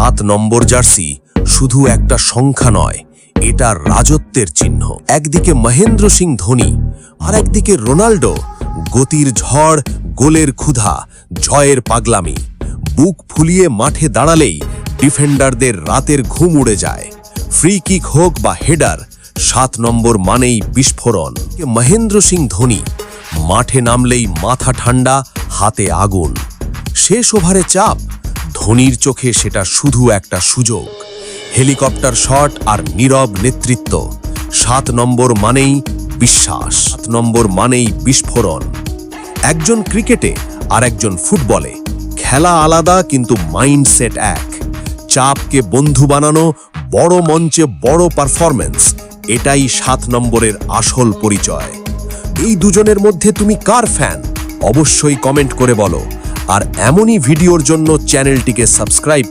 7 নম্বর jersey শুধু একটা সংখ্যা নয়, এটা রাজত্বের চিহ্ন। একদিকে মহেন্দ্র সিং ধোনি, আর একদিকে রোনাল্ডো। গতির ঝড়, গোলের ক্ষুধা, জয়ের পাগলামি। বুক ফুলিয়ে মাঠে দাঁড়ালেই ডিফেন্ডারদের রাতের ঘুম উড়ে যায়। ফ্রি কিক হোক বা হেডার, 7 নম্বর মানেই বিস্ফোরণ। মহেন্দ্র সিং ধোনি মাঠে নামলেই মাথা ঠান্ডা, হাতে আগুন। শেষ ওভারে চাপ, ধোনির চোখে সেটা শুধু একটা সুযোগ। হেলিকপ্টার শট আর নীরব নেতৃত্ব। 7 নম্বর মানেই বিশ্বাস, 7 নম্বর মানেই বিস্ফোরণ। একজন ক্রিকেটে আর একজন ফুটবলে খেলা আলাদা, কিন্তু মাইন্ডসেট এক। চাপকে বন্ধু বানানো, বড় মঞ্চে বড় পারফরম্যান্স, এটাই 7 নম্বরের আসল পরিচয়। এই দুজনের মধ্যে তুমি কার ফ্যান? অবশ্যই কমেন্ট করে বলো। আর এমনই ভিডিওর জন্য চ্যানেলটিকে সাবস্ক্রাইব